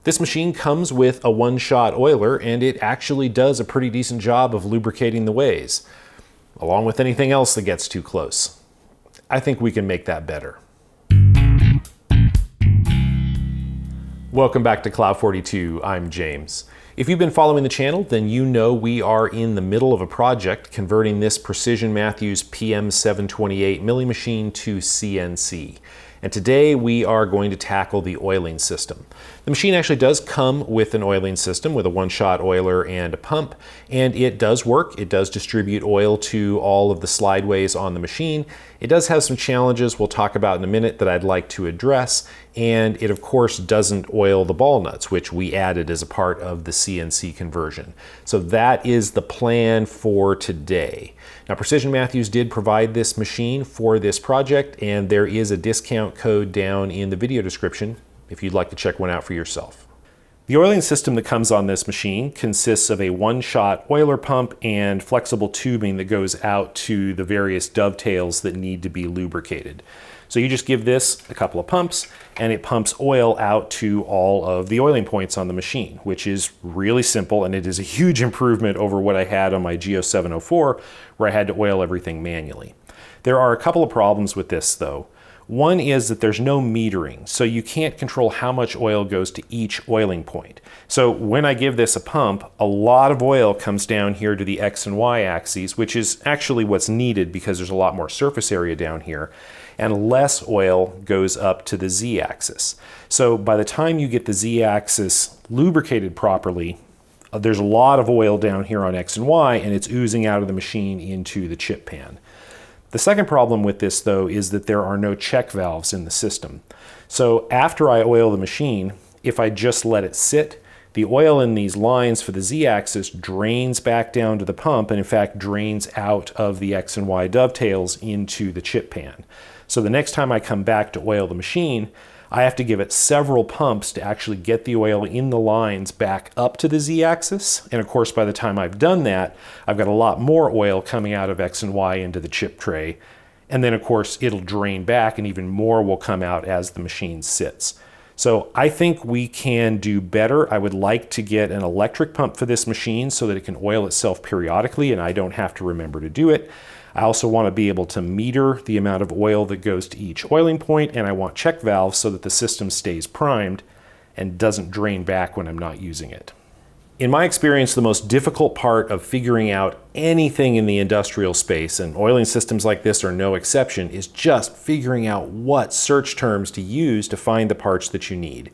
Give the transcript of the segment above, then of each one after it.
This machine comes with a one-shot oiler, and it actually does a pretty decent job of lubricating the ways, along with anything else that gets too close. I think we can make that better. Welcome back to Cloud 42. I'm James. If you've been following the channel, then you know we are in the middle of a project converting this Precision Matthews PM-728 milling machine to CNC. And today we are going to tackle the oiling system. The machine actually does come with an oiling system with a one-shot oiler and a pump, and it does work. It does distribute oil to all of the slideways on the machine. It does have some challenges we'll talk about in a minute that I'd like to address, and it of course doesn't oil the ball nuts, which we added as a part of the CNC conversion. So that is the plan for today. Now, Precision Matthews did provide this machine for this project, and there is a discount code down in the video description if you'd like to check one out for yourself. The oiling system that comes on this machine consists of a one-shot oiler pump and flexible tubing that goes out to the various dovetails that need to be lubricated. So you just give this a couple of pumps, and it pumps oil out to all of the oiling points on the machine, which is really simple, and it is a huge improvement over what I had on my G0704, where I had to oil everything manually. There are a couple of problems with this, though. One is that there's no metering, so you can't control how much oil goes to each oiling point. So when I give this a pump, a lot of oil comes down here to the X and Y axes, which is actually what's needed because there's a lot more surface area down here, and less oil goes up to the Z axis. So by the time you get the Z axis lubricated properly, there's a lot of oil down here on X and Y, and it's oozing out of the machine into the chip pan. The second problem with this, though, is that there are no check valves in the system. So after I oil the machine, if I just let it sit, the oil in these lines for the Z-axis drains back down to the pump, and in fact drains out of the X and Y dovetails into the chip pan. So the next time I come back to oil the machine, I have to give it several pumps to actually get the oil in the lines back up to the Z-axis. And of course, by the time I've done that, I've got a lot more oil coming out of X and Y into the chip tray. And then of course, it'll drain back and even more will come out as the machine sits. So I think we can do better. I would like to get an electric pump for this machine so that it can oil itself periodically and I don't have to remember to do it. I also want to be able to meter the amount of oil that goes to each oiling point, and I want check valves so that the system stays primed and doesn't drain back when I'm not using it. In my experience, the most difficult part of figuring out anything in the industrial space, and oiling systems like this are no exception, is just figuring out what search terms to use to find the parts that you need.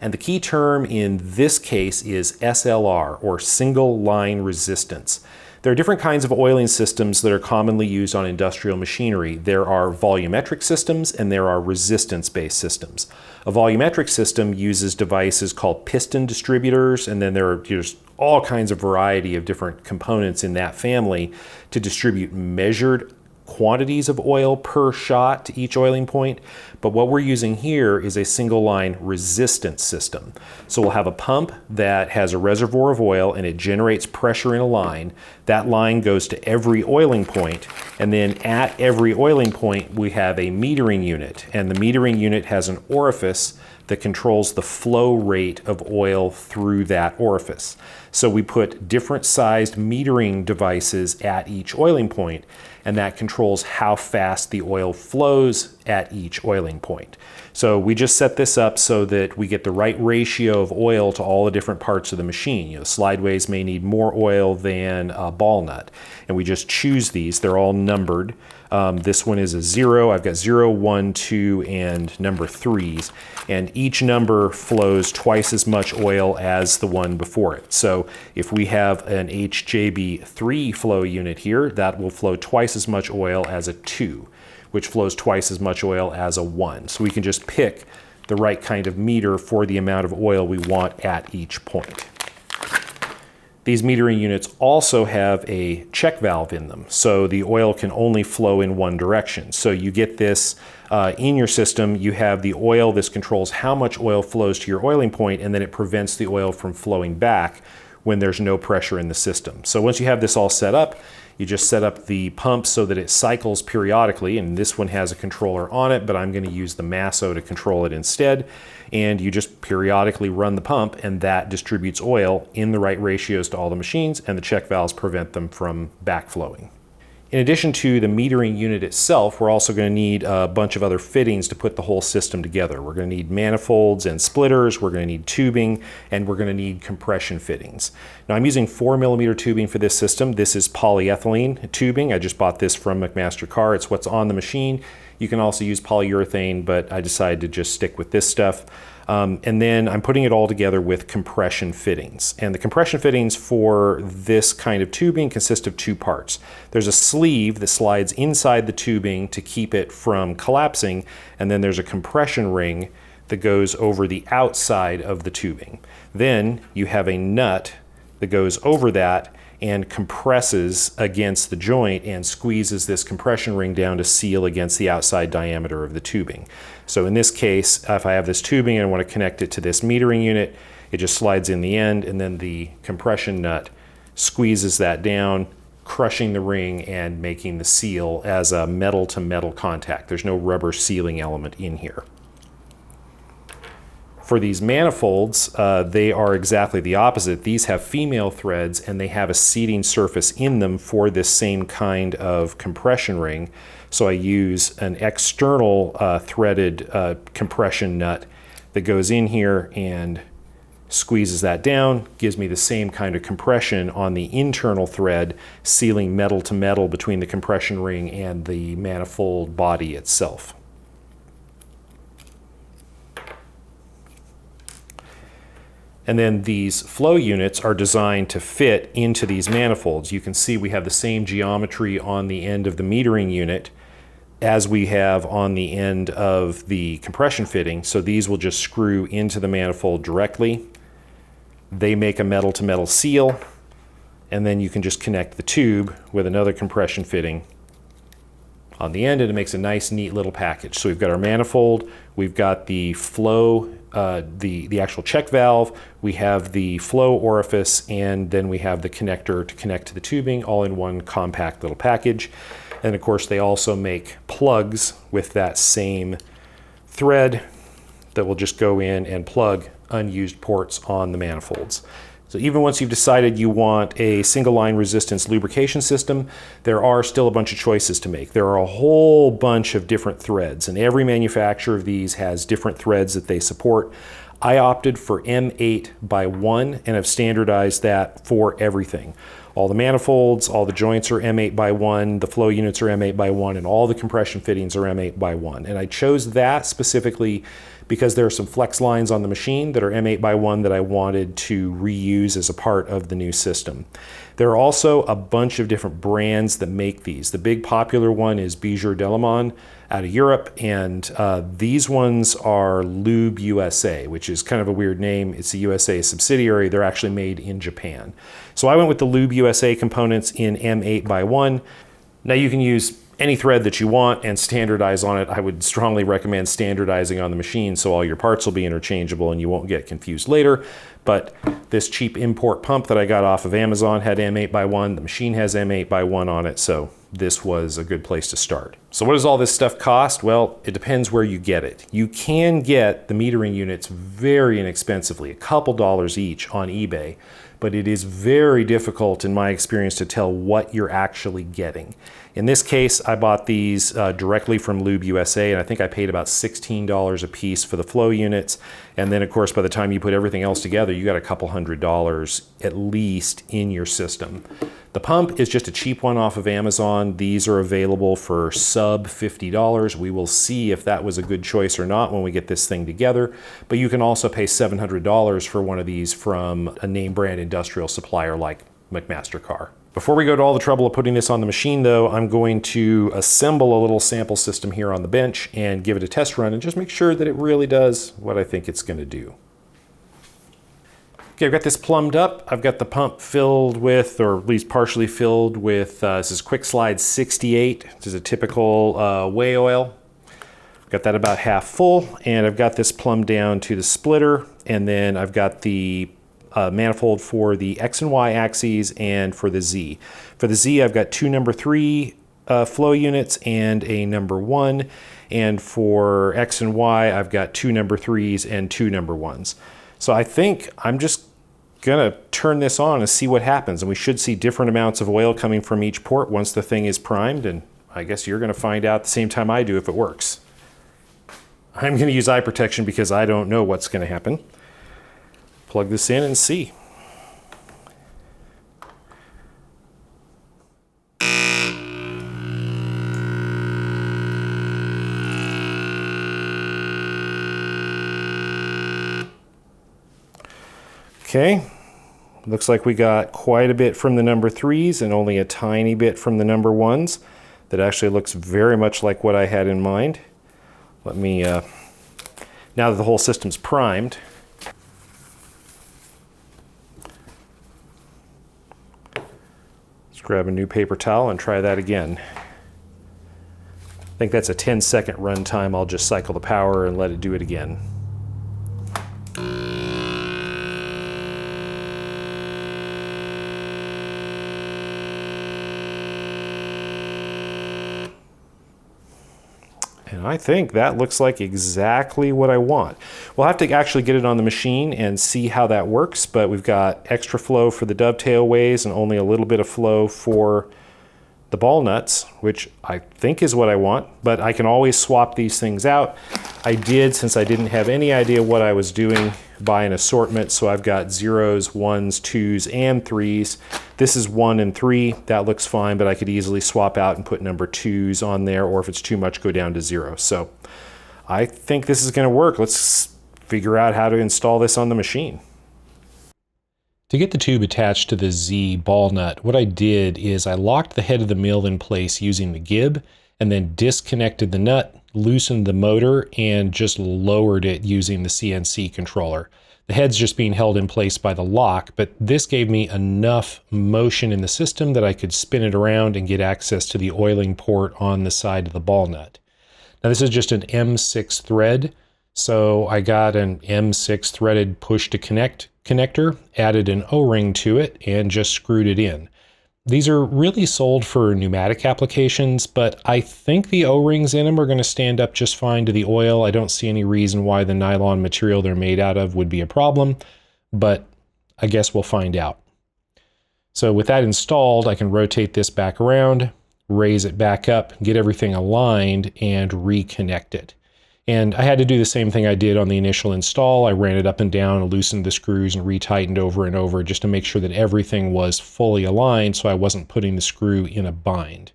And the key term in this case is SLR, or single line resistance. There are different kinds of oiling systems that are commonly used on industrial machinery. There are volumetric systems and there are resistance-based systems. A volumetric system uses devices called piston distributors, and then there's all kinds of variety of different components in that family to distribute measured quantities of oil per shot to each oiling point. But what we're using here is a single line resistance system. So we'll have a pump that has a reservoir of oil and it generates pressure in a line. That line goes to every oiling point, and then at every oiling point we have a metering unit, and the metering unit has an orifice that controls the flow rate of oil through that orifice. So we put different sized metering devices at each oiling point, and that controls how fast the oil flows at each oiling point. So we just set this up so that we get the right ratio of oil to all the different parts of the machine. Slideways may need more oil than a ball nut, and we just choose these. They're all numbered. This one is a 0. I've got 0, 1, 2, and number 3s, and each number flows twice as much oil as the one before it. So if we have an HJB3 flow unit here, that will flow twice as much oil as a 2, which flows twice as much oil as a 1. So we can just pick the right kind of meter for the amount of oil we want at each point. These metering units also have a check valve in them, so the oil can only flow in one direction. So you get this in your system, you have the oil, this controls how much oil flows to your oiling point, and then it prevents the oil from flowing back when there's no pressure in the system. So once you have this all set up, You just set up the pump so that it cycles periodically, and this one has a controller on it, but I'm going to use the Masso to control it instead. And you just periodically run the pump, and that distributes oil in the right ratios to all the machines, and the check valves prevent them from backflowing. In addition to the metering unit itself, we're also going to need a bunch of other fittings to put the whole system together. We're going to need manifolds and splitters, we're going to need tubing, and we're going to need compression fittings. Now I'm using 4mm tubing for this system. This is polyethylene tubing. I just bought this from McMaster-Carr. It's what's on the machine. You can also use polyurethane, but I decided to just stick with this stuff. And then I'm putting it all together with compression fittings. And the compression fittings for this kind of tubing consist of two parts. There's a sleeve that slides inside the tubing to keep it from collapsing, and then there's a compression ring that goes over the outside of the tubing. Then you have a nut that goes over that and compresses against the joint and squeezes this compression ring down to seal against the outside diameter of the tubing. So in this case, if I have this tubing and I want to connect it to this metering unit, it just slides in the end, and then the compression nut squeezes that down, crushing the ring and making the seal as a metal to metal contact. There's no rubber sealing element in here. For these manifolds, they are exactly the opposite. These have female threads, and they have a seating surface in them for this same kind of compression ring. So I use an external threaded compression nut that goes in here and squeezes that down, gives me the same kind of compression on the internal thread, sealing metal to metal between the compression ring and the manifold body itself. And then these flow units are designed to fit into these manifolds. You can see we have the same geometry on the end of the metering unit as we have on the end of the compression fitting. So these will just screw into the manifold directly. They make a metal to metal seal, and then you can just connect the tube with another compression fitting on the end, and it makes a nice, neat little package. So we've got our manifold, we've got the flow, the actual check valve, we have the flow orifice, and then we have the connector to connect to the tubing, all in one compact little package. And of course, they also make plugs with that same thread that will just go in and plug unused ports on the manifolds. So even once you've decided you want a single line resistance lubrication system, there are still a bunch of choices to make. There are a whole bunch of different threads, and every manufacturer of these has different threads that they support. I opted for M8x1 and have standardized that for everything. All the manifolds, all the joints are M8x1, the flow units are M8x1, and all the compression fittings are M8x1. And I chose that specifically because there are some flex lines on the machine that are M8x1 that I wanted to reuse as a part of the new system. There are also a bunch of different brands that make these. The big popular one is Bijur Delimon out of Europe, and these ones are Lube USA, which is kind of a weird name. It's a USA subsidiary. They're actually made in Japan. So I went with the Lube USA components in M8x1. Now you can use any thread that you want and standardize on it. I would strongly recommend standardizing on the machine so all your parts will be interchangeable and you won't get confused later. But this cheap import pump that I got off of Amazon had M8x1. The machine has M8x1 on it, so this was a good place to start. So what does all this stuff cost? Well, it depends where you get it. You can get the metering units very inexpensively, a couple dollars each on eBay, but it is very difficult in my experience to tell what you're actually getting. In this case, I bought these directly from Lube USA, and I think I paid about $16 a piece for the flow units. And then of course, by the time you put everything else together, you got a couple $100 at least in your system. The pump is just a cheap one off of Amazon. These are available for sub $50. We will see if that was a good choice or not when we get this thing together. But you can also pay $700 for one of these from a name brand industrial supplier like MacMaster-Carr. Before we go to all the trouble of putting this on the machine though, I'm going to assemble a little sample system here on the bench and give it a test run and just make sure that it really does what I think it's going to do. Okay, I've got this plumbed up. I've got the pump filled with, or at least partially filled with, this is Quick Slide 68. This is a typical whey oil. Got that about half full, and I've got this plumbed down to the splitter, and then I've got the manifold for the X and Y axes and for the Z. For the Z, I've got two number 3 flow units and a number 1. And for X and Y, I've got two number 3s and two number 1s. So I think I'm just gonna turn this on and see what happens. And we should see different amounts of oil coming from each port once the thing is primed. And I guess you're gonna find out the same time I do if it works. I'm gonna use eye protection because I don't know what's gonna happen. Plug this in and see. Okay, looks like we got quite a bit from the number 3s and only a tiny bit from the number 1s. That actually looks very much like what I had in mind. Let me, now that the whole system's primed, let's grab a new paper towel and try that again. I think that's a 10-second run time. I'll just cycle the power and let it do it again. And I think that looks like exactly what I want. We'll have to actually get it on the machine and see how that works, but we've got extra flow for the dovetail ways and only a little bit of flow for the ball nuts, which I think is what I want, but I can always swap these things out. I did, since I didn't have any idea what I was doing, buy an assortment, so I've got 0s, 1s, 2s, and 3s. This is 1 and 3, that looks fine, but I could easily swap out and put number 2s on there, or if it's too much, go down to 0. So I think this is gonna work. Let's figure out how to install this on the machine. To get the tube attached to the Z Ballnut, what I did is I locked the head of the mill in place using the gib and then disconnected the nut, loosened the motor, and just lowered it using the CNC controller. The head's just being held in place by the lock, but this gave me enough motion in the system that I could spin it around and get access to the oiling port on the side of the ball nut. Now this is just an M6 thread, so I got an M6 threaded push to connect connector, added an O-ring to it, and just screwed it in. These are really sold for pneumatic applications, but I think the O-rings in them are going to stand up just fine to the oil. I don't see any reason why the nylon material they're made out of would be a problem, but I guess we'll find out. So with that installed, I can rotate this back around, raise it back up, get everything aligned, and reconnect it. And I had to do the same thing I did on the initial install. I ran it up and down, loosened the screws, and retightened over and over just to make sure that everything was fully aligned so I wasn't putting the screw in a bind.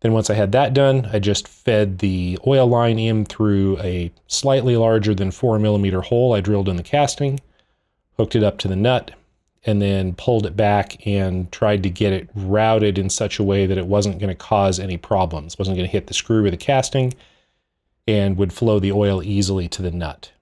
Then once I had that done, I just fed the oil line in through a slightly larger than 4mm hole I drilled in the casting, hooked it up to the nut, and then pulled it back and tried to get it routed in such a way that it wasn't going to cause any problems. Wasn't going to hit the screw with the casting, and would flow the oil easily to the nut.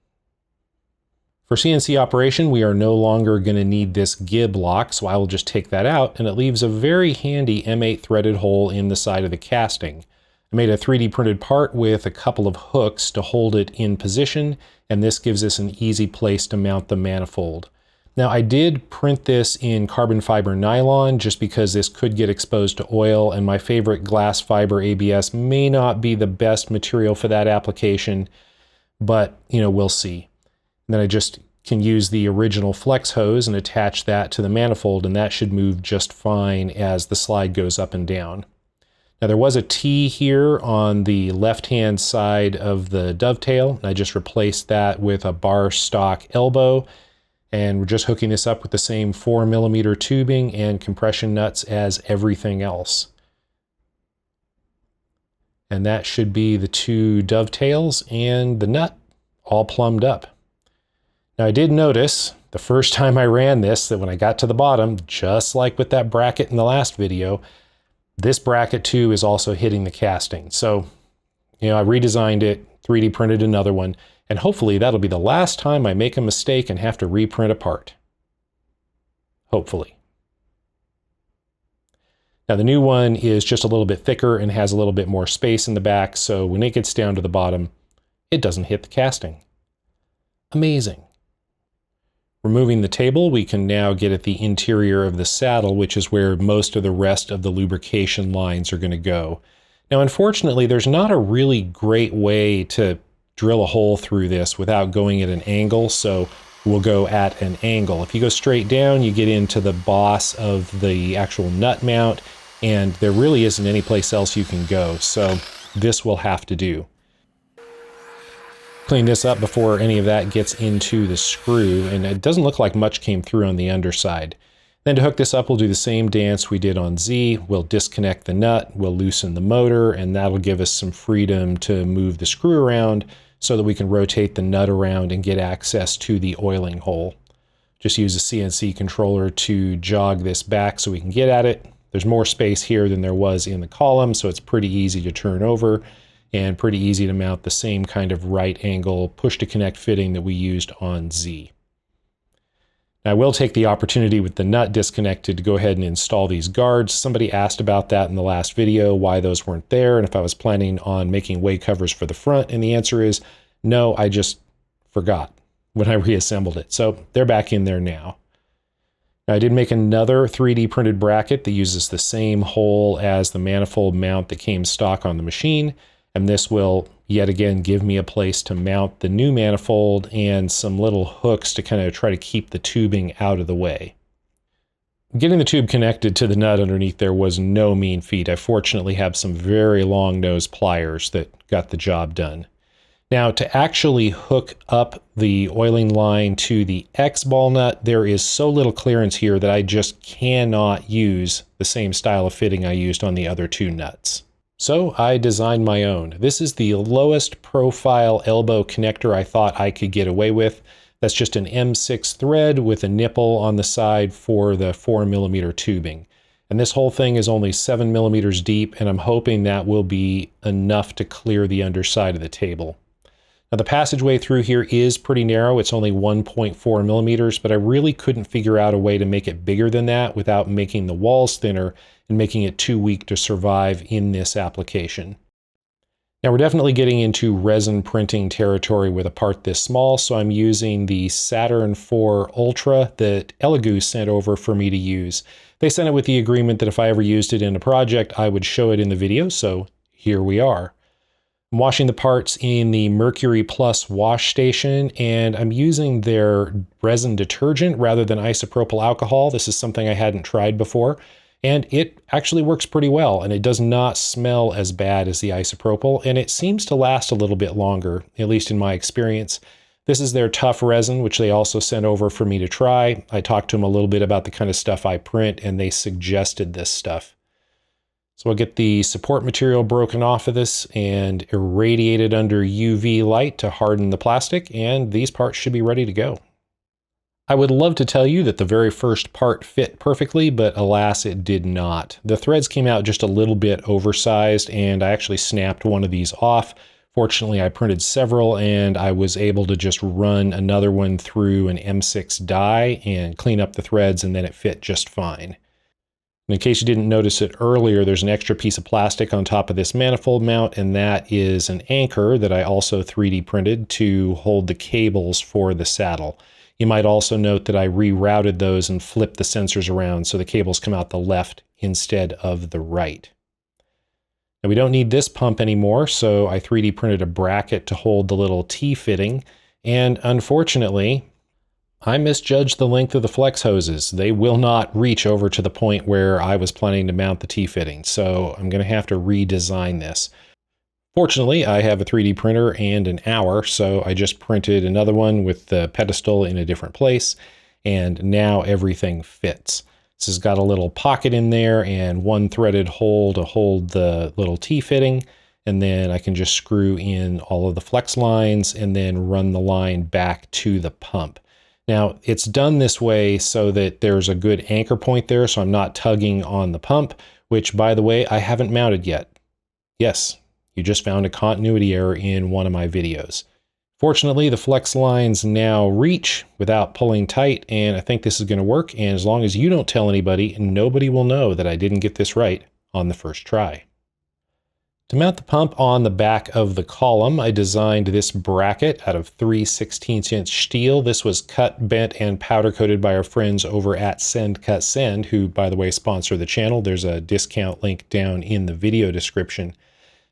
For CNC operation, we are no longer going to need this gib lock, so I will just take that out, and it leaves a very handy M8 threaded hole in the side of the casting. I made a 3D printed part with a couple of hooks to hold it in position, and this gives us an easy place to mount the manifold. Now I did print this in carbon fiber nylon just because this could get exposed to oil, and my favorite glass fiber ABS may not be the best material for that application, but we'll see. And then I just can use the original flex hose and attach that to the manifold, and that should move just fine as the slide goes up and down. Now there was a T here on the left-hand side of the dovetail, and I just replaced that with a bar stock elbow. And we're just hooking this up with the same 4mm tubing and compression nuts as everything else. And that should be the two dovetails and the nut all plumbed up. Now I did notice the first time I ran this that when I got to the bottom, just like with that bracket in the last video, this bracket too is also hitting the casting. So, I redesigned it, 3D printed another one, and hopefully that'll be the last time I make a mistake and have to reprint a part. Hopefully. Now the new one is just a little bit thicker and has a little bit more space in the back, so when it gets down to the bottom, it doesn't hit the casting. Amazing. Removing the table, we can now get at the interior of the saddle, which is where most of the rest of the lubrication lines are going to go. Now, unfortunately, there's not a really great way to drill a hole through this without going at an angle, so we'll go at an angle. If you go straight down, you get into the boss of the actual nut mount, and there really isn't any place else you can go, so this will have to do. Clean this up before any of that gets into the screw, and it doesn't look like much came through on the underside. Then to hook this up, we'll do the same dance we did on Z. We'll disconnect the nut, we'll loosen the motor, and that'll give us some freedom to move the screw around so that we can rotate the nut around and get access to the oiling hole. Just use a CNC controller to jog this back so we can get at it. There's more space here than there was in the column, so it's pretty easy to turn over and pretty easy to mount the same kind of right angle push-to-connect fitting that we used on Z. Now, I will take the opportunity with the nut disconnected to go ahead and install these guards. Somebody asked about that in the last video, why those weren't there, and if I was planning on making way covers for the front, and the answer is no, I just forgot when I reassembled it. So they're back in there now. Now, I did make another 3D printed bracket that uses the same hole as the manifold mount that came stock on the machine. And this will, yet again, give me a place to mount the new manifold and some little hooks to kind of try to keep the tubing out of the way. Getting the tube connected to the nut underneath there was no mean feat. I fortunately have some very long nose pliers that got the job done. Now, to actually hook up the oiling line to the X ball nut, there is so little clearance here that I just cannot use the same style of fitting I used on the other two nuts. So I designed my own. This is the lowest profile elbow connector I thought I could get away with. That's just an M6 thread with a nipple on the side for the 4mm tubing. And this whole thing is only 7mm deep, and I'm hoping that will be enough to clear the underside of the table. Now, the passageway through here is pretty narrow. It's only 1.4mm, but I really couldn't figure out a way to make it bigger than that without making the walls thinner and making it too weak to survive in this application. Now, we're definitely getting into resin printing territory with a part this small, so I'm using the Saturn IV Ultra that Elegoo sent over for me to use. They sent it with the agreement that if I ever used it in a project, I would show it in the video, so here we are. I'm washing the parts in the Mercury Plus wash station, and I'm using their resin detergent rather than isopropyl alcohol. This is something I hadn't tried before, and it actually works pretty well, and it does not smell as bad as the isopropyl, and it seems to last a little bit longer, at least in my experience. This is their tough resin, which they also sent over for me to try. I talked to them a little bit about the kind of stuff I print, and they suggested this stuff. So I'll get the support material broken off of this and irradiated under UV light to harden the plastic, and these parts should be ready to go. I would love to tell you that the very first part fit perfectly, but alas, it did not. The threads came out just a little bit oversized, and I actually snapped one of these off. Fortunately, I printed several, and I was able to just run another one through an M6 die and clean up the threads, and then it fit just fine. And in case you didn't notice it earlier, there's an extra piece of plastic on top of this manifold mount, and that is an anchor that I also 3D printed to hold the cables for the saddle. You might also note that I rerouted those and flipped the sensors around so the cables come out the left instead of the right. Now, we don't need this pump anymore, so I 3D printed a bracket to hold the little T-fitting, and unfortunately, I misjudged the length of the flex hoses. They will not reach over to the point where I was planning to mount the T-fitting, so I'm going to have to redesign this. Fortunately, I have a 3D printer and an hour, so I just printed another one with the pedestal in a different place, and now everything fits. This has got a little pocket in there and one threaded hole to hold the little T-fitting, and then I can just screw in all of the flex lines and then run the line back to the pump. Now, it's done this way so that there's a good anchor point there, so I'm not tugging on the pump, which, by the way, I haven't mounted yet. Yes, you just found a continuity error in one of my videos. Fortunately, the flex lines now reach without pulling tight, and I think this is going to work, and as long as you don't tell anybody, nobody will know that I didn't get this right on the first try. To mount the pump on the back of the column, I designed this bracket out of 3/16" steel. This was cut, bent, and powder coated by our friends over at Send Cut Send, who, by the way, sponsor the channel. There's a discount link down in the video description.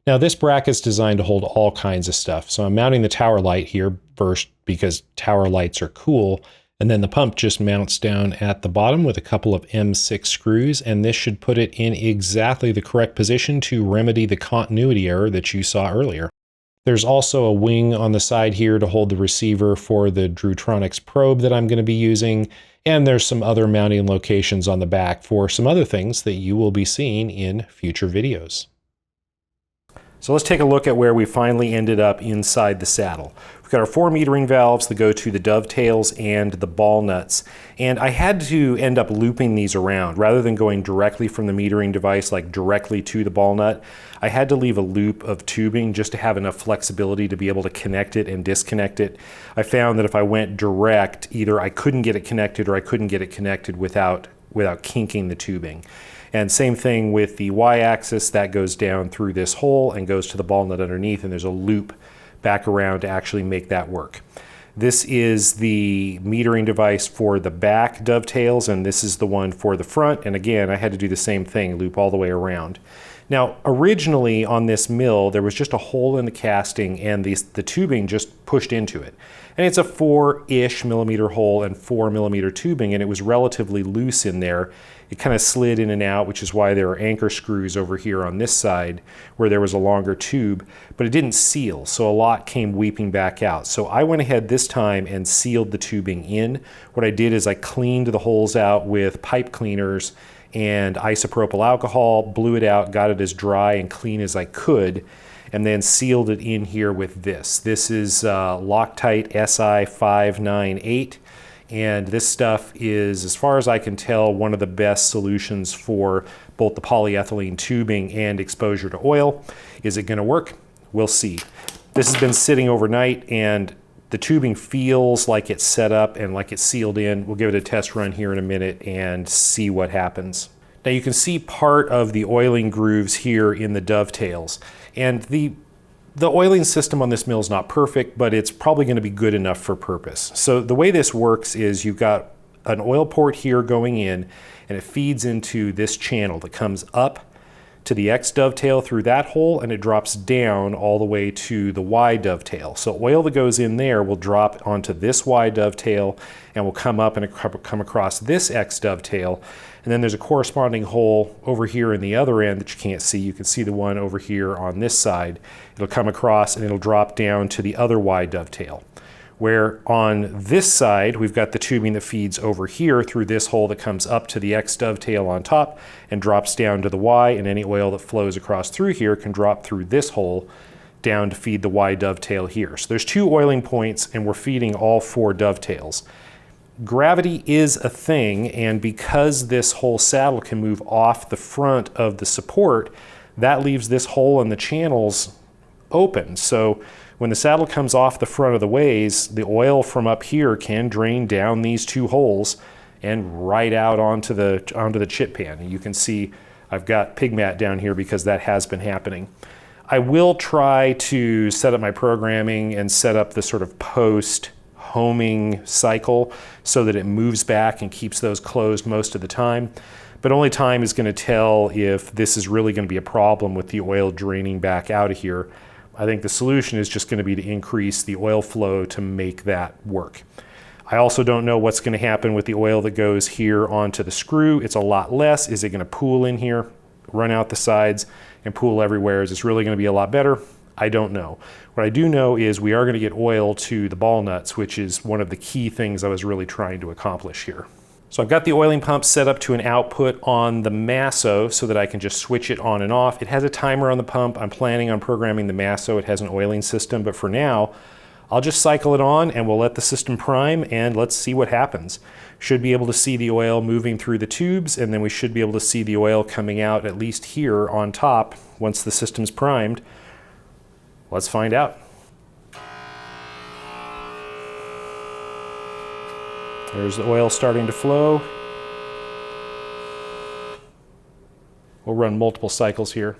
Now, this bracket's designed to hold all kinds of stuff. So I'm mounting the tower light here first because tower lights are cool. And then the pump just mounts down at the bottom with a couple of M6 screws, and this should put it in exactly the correct position to remedy the continuity error that you saw earlier. There's also a wing on the side here to hold the receiver for the Drutronics probe that I'm going to be using, and there's some other mounting locations on the back for some other things that you will be seeing in future videos. So let's take a look at where we finally ended up inside the saddle. We've got our 4 metering valves that go to the dovetails and the ball nuts. And I had to end up looping these around. Rather than going directly from the metering device, like directly to the ball nut, I had to leave a loop of tubing just to have enough flexibility to be able to connect it and disconnect it. I found that if I went direct, either I couldn't get it connected or I couldn't get it connected without kinking the tubing. And same thing with the y-axis, that goes down through this hole and goes to the ball nut underneath, and there's a loop back around to actually make that work. This is the metering device for the back dovetails, and this is the one for the front. And again, I had to do the same thing, loop all the way around. Now, originally on this mill, there was just a hole in the casting and the tubing just pushed into it. And it's a 4-ish millimeter hole and 4 millimeter tubing, and it was relatively loose in there. It kind of slid in and out, which is why there are anchor screws over here on this side where there was a longer tube, but it didn't seal, so a lot came weeping back out. So I went ahead this time and sealed the tubing in. What I did is I cleaned the holes out with pipe cleaners and isopropyl alcohol, blew it out, got it as dry and clean as I could, and then sealed it in here with this. This is Loctite SI598. And this stuff is, as far as I can tell, one of the best solutions for both the polyethylene tubing and exposure to oil. Is it going to work? We'll see. This has been sitting overnight, and the tubing feels like it's set up and like it's sealed in. We'll give it a test run here in a minute and see what happens. Now you can see part of the oiling grooves here in the dovetails. And the oiling system on this mill is not perfect, but it's probably going to be good enough for purpose. So the way this works is you've got an oil port here going in, and it feeds into this channel that comes up to the X dovetail through that hole, and it drops down all the way to the Y dovetail. So oil that goes in there will drop onto this Y dovetail and will come up and come across this X dovetail. And then there's a corresponding hole over here in the other end that you can't see. You can see the one over here on this side. It'll come across and it'll drop down to the other Y dovetail. Where on this side, we've got the tubing that feeds over here through this hole that comes up to the X dovetail on top and drops down to the Y, and any oil that flows across through here can drop through this hole down to feed the Y dovetail here. So there's 2 oiling points, and we're feeding all 4 dovetails. Gravity is a thing, and because this whole saddle can move off the front of the support, that leaves this hole in the channels open. So when the saddle comes off the front of the ways, the oil from up here can drain down these 2 holes and right out onto the chip pan. And you can see I've got pig mat down here because that has been happening. I will try to set up my programming and set up the sort of post homing cycle so that it moves back and keeps those closed most of the time. But only time is going to tell if this is really going to be a problem with the oil draining back out of here. I think the solution is just going to be to increase the oil flow to make that work. I also don't know what's going to happen with the oil that goes here onto the screw. It's a lot less. Is it going to pool in here, run out the sides, and pool everywhere? Is this really going to be a lot better? I don't know. What I do know is we are going to get oil to the ball nuts, which is one of the key things I was really trying to accomplish here. So I've got the oiling pump set up to an output on the Masso so that I can just switch it on and off. It has a timer on the pump. I'm planning on programming the Masso. It has an oiling system, but for now, I'll just cycle it on and we'll let the system prime and let's see what happens. Should be able to see the oil moving through the tubes, and then we should be able to see the oil coming out at least here on top once the system's primed. Let's find out. There's the oil starting to flow. We'll run multiple cycles here.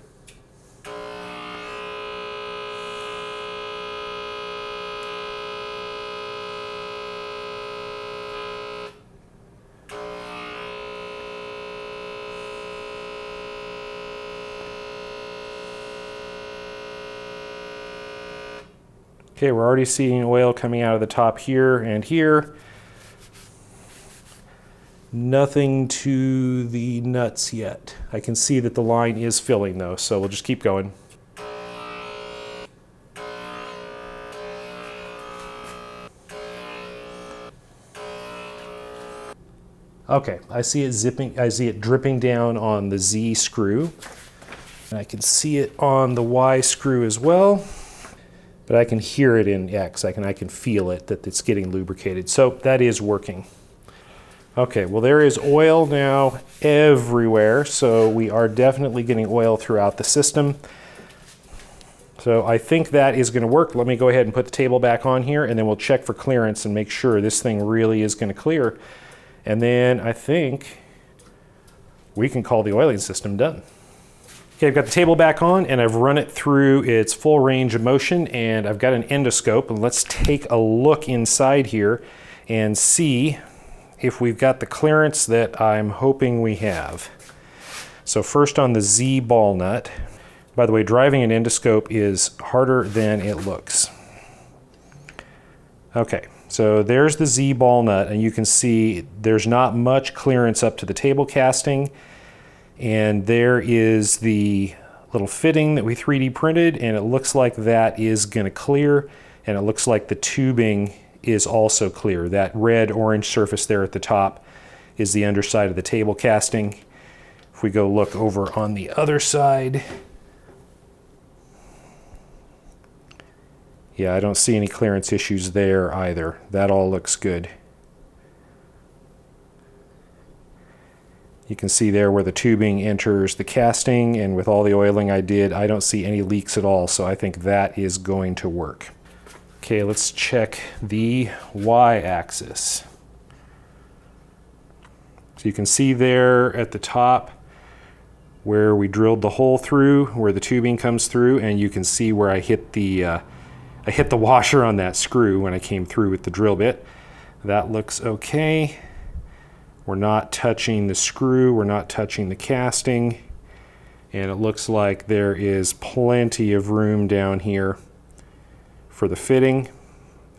Okay, we're already seeing oil coming out of the top here and here. Nothing to the nuts yet. I can see that the line is filling though, so we'll just keep going. Okay, I see it dripping down on the Z screw. And I can see it on the Y screw as well. But I can hear it in X. I can feel it, that it's getting lubricated. So that is working. Okay, well there is oil now everywhere, so we are definitely getting oil throughout the system. So I think that is going to work. Let me go ahead and put the table back on here, and then we'll check for clearance and make sure this thing really is going to clear. And then I think we can call the oiling system done. Okay, I've got the table back on and I've run it through its full range of motion, and I've got an endoscope, and let's take a look inside here and see if we've got the clearance that I'm hoping we have. So first on the Z Ballnut. By the way, driving an endoscope is harder than it looks. Okay, so there's the Z Ballnut, and you can see there's not much clearance up to the table casting. And there is the little fitting that we 3D printed, and it looks like that is going to clear, and it looks like the tubing is also clear. That red-orange surface there at the top is the underside of the table casting. If we go look over on the other side, yeah, I don't see any clearance issues there either. That all looks good. You can see there where the tubing enters the casting, and with all the oiling I did, I don't see any leaks at all, so I think that is going to work. Okay, let's check the Y-axis. So you can see there at the top where we drilled the hole through, where the tubing comes through, and you can see where I hit the washer on that screw when I came through with the drill bit. That looks okay. We're not touching the screw, we're not touching the casting, and it looks like there is plenty of room down here for the fitting.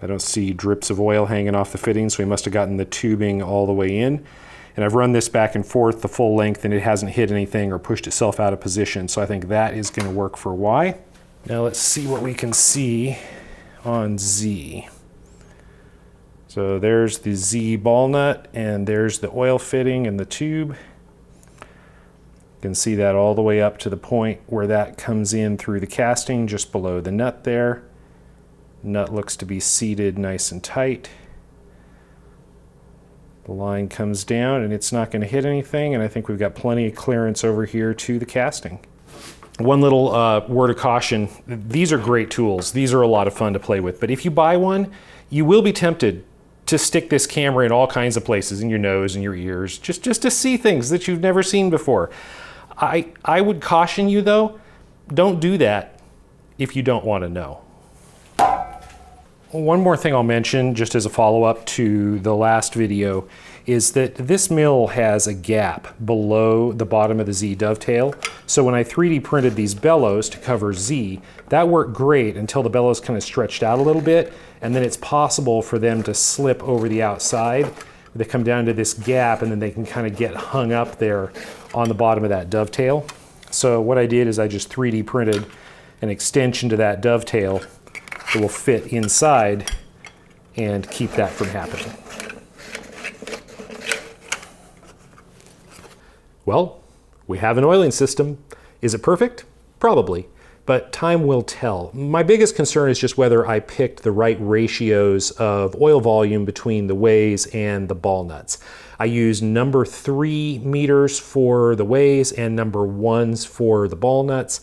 I don't see drips of oil hanging off the fitting, so we must have gotten the tubing all the way in. And I've run this back and forth the full length, and it hasn't hit anything or pushed itself out of position, so I think that is going to work for Y. Now let's see what we can see on Z. So there's the Z Ballnut, and there's the oil fitting and the tube. You can see that all the way up to the point where that comes in through the casting, just below the nut there. Nut looks to be seated nice and tight. The line comes down, and it's not going to hit anything, and I think we've got plenty of clearance over here to the casting. One little word of caution, these are great tools. These are a lot of fun to play with, but if you buy one, you will be tempted to stick this camera in all kinds of places, in your nose and your ears, just to see things that you've never seen before. I would caution you though, don't do that if you don't want to know. One more thing I'll mention, just as a follow-up to the last video, is that this mill has a gap below the bottom of the Z dovetail. So when I 3D printed these bellows to cover Z, that worked great until the bellows kind of stretched out a little bit, and then it's possible for them to slip over the outside. They come down to this gap, and then they can kind of get hung up there on the bottom of that dovetail. So what I did is I just 3D printed an extension to that dovetail that will fit inside and keep that from happening. Well, we have an oiling system. Is it perfect? Probably, but time will tell. My biggest concern is just whether I picked the right ratios of oil volume between the ways and the ball nuts. I used number 3 meters for the ways and number 1s for the ball nuts.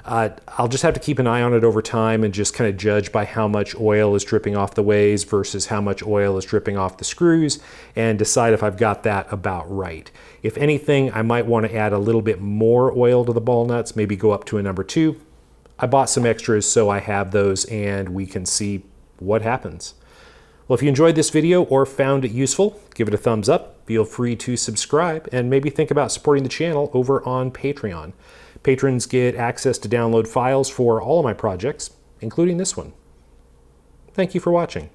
I'll just have to keep an eye on it over time and just kind of judge by how much oil is dripping off the ways versus how much oil is dripping off the screws, and decide if I've got that about right. If anything, I might want to add a little bit more oil to the ball nuts, maybe go up to a number 2. I bought some extras, so I have those, and we can see what happens. Well, if you enjoyed this video or found it useful, give it a thumbs up, feel free to subscribe, and maybe think about supporting the channel over on Patreon. Patrons get access to download files for all of my projects, including this one. Thank you for watching.